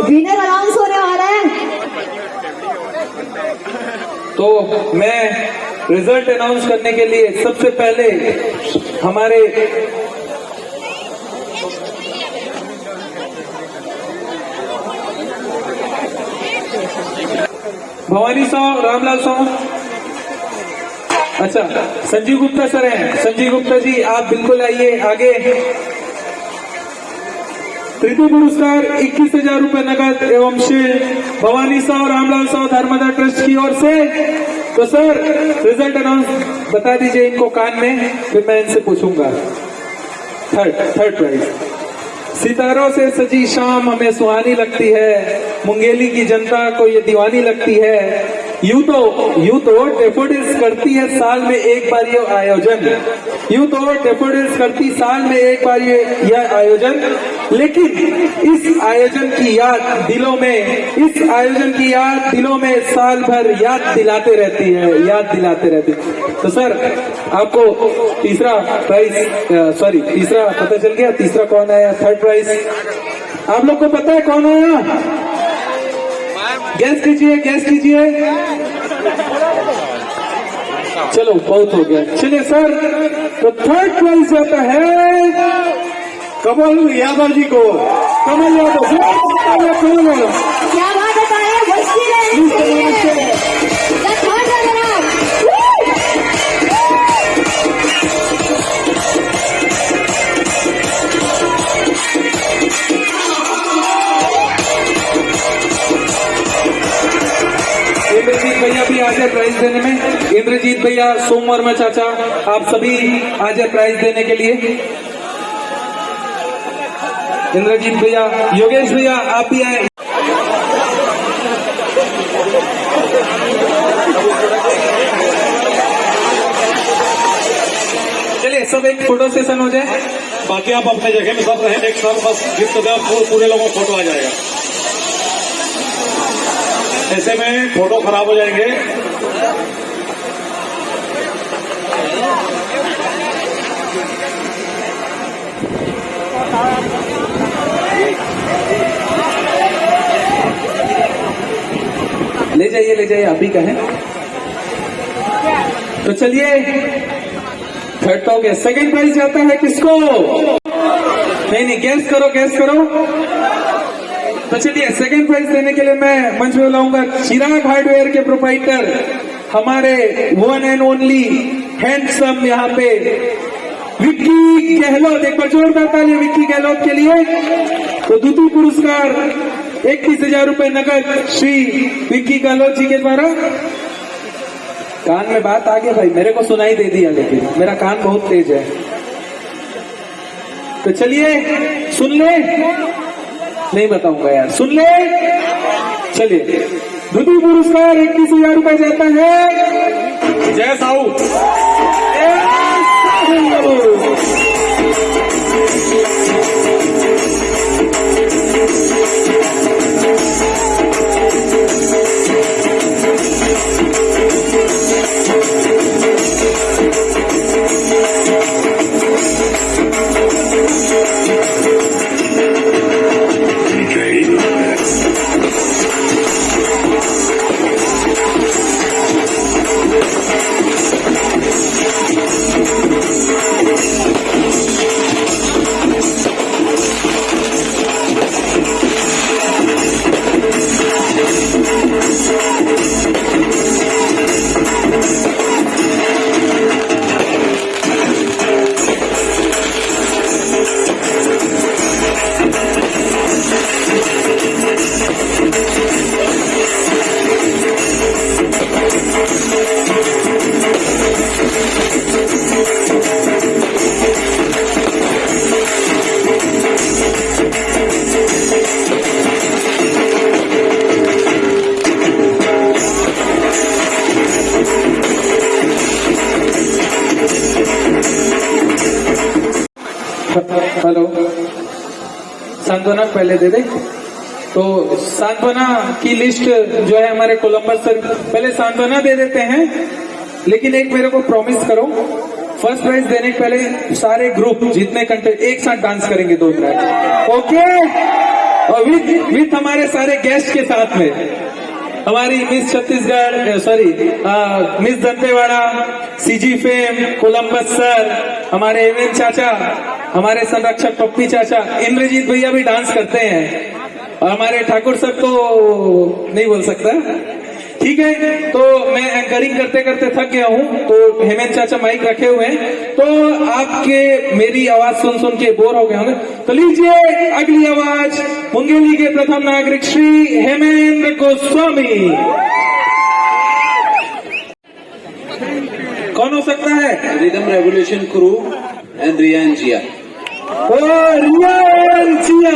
Winner announce होने वाला है। तो मैं रिजल्ट अनाउंस करने के लिए सबसे पहले हमारे भवानी साहब, रामलाल साहब, अच्छा संजीव गुप्ता सर हैं। संजीव गुप्ता जी आप बिल्कुल आइए आगे। तृतीय पुरस्कार 21,000 रुपए नगद एवं शील्ड भवानी साहब, रामलाल साहब, धर्मदा ट्रस्ट की ओर से। तो सर रिजल्ट अनाउंस बता दीजिए इनको कान में, फिर मैं इनसे पूछूंगा। Third prize. सितारों से सजी शाम हमें सुहानी लगती है, मुंगेली की जनता को ये दीवानी लगती है। यूं तो डेफोडिल्स करती है साल में एक बार ये आयोजन, यूं तो डेफोडिल्स करती साल में एक बार यह आयोजन, लेकिन इस आयोजन की याद दिलों में साल भर याद दिलाते रहती है। तो सर आपको तीसरा पता चल गया। तीसरा कौन आया? थर्ड प्राइज आप लोग को पता है कौन आया? गैस कीजिए। चलो बहुत हो गया, चलिए सर। तो थर्ड प्राइज जाता है कमल यादव जी को। कमल यादव क्या बात बताए इंद्रजीत भैया भी आज है प्राइज देने में। इंद्रजीत भैया, सोम वर्मा चाचा, आप सभी आज है प्राइज देने के लिए। इंद्रजीत भैया, योगेश भैया आप भी आए। चलिए सब एक फोटो सेशन हो जाए। बाकी आप अपने जगह में सब रहें, एक साथ बस गिफ्ट दे, पूरे लोगों को फोटो आ जाएगा। ऐसे में फोटो खराब हो जाएंगे। ले जाइए आप ही कहें। तो चलिए थर्ड तो हो गया। सेकेंड प्राइज जाता है किसको? नहीं गैस करो। तो चलिए सेकेंड प्राइज देने के लिए मैं मंच में बुलाऊंगा चिराग हार्डवेयर के प्रोप्राइटर, हमारे वन एंड ओनली हैंडसम यहाँ पे विक्की गहलोत। एक बार जोरदार ताली विक्की गहलोत के लिए। तो द्वितीय पुरस्कार 21,000 रुपए नगद श्री विक्की गहलोत जी के द्वारा। कान में बात आ गई भाई, मेरे को सुनाई दे दिया, लेकिन मेरा कान बहुत तेज है। तो चलिए सुन ले, नहीं बताऊंगा यार, सुन ले। चलिए द्वितीय पुरस्कार 21,000 रुपए जाता है जय साहू। हेलो, सांत्वना पहले दे दे। तो सांत्वना की लिस्ट जो है हमारे कोलंबस सर, पहले सांत्वना दे देते हैं, लेकिन एक मेरे को प्रॉमिस करो, फर्स्ट प्राइज देने के पहले सारे ग्रुप जितने कंटेंट एक साथ डांस करेंगे 2 ट्रैक। ओके और विथ हमारे सारे गेस्ट के साथ में हमारी miss Chhattisgarh sorry miss Dantewada, CG fame, Columbus sir, हमारे एवं चाचा, हमारे संरक्षक पप्पी चाचा, इंद्रजीत भैया भी डांस करते हैं और हमारे ठाकुर सर तो नहीं बोल सकता। ठीक है, तो मैं एंकरिंग करते करते थक गया हूं, तो हेमंत चाचा माइक रखे हुए हैं, तो आपके मेरी आवाज सुन सुन के बोर हो गए होंगे, तो लीजिए अगली आवाज मुंगेली के प्रथम नागरिक श्री हेमेंद्र गोस्वामी। कौन हो सकता है? Rhythm Revolution crew and Rian Jia. O Riyan Jiya.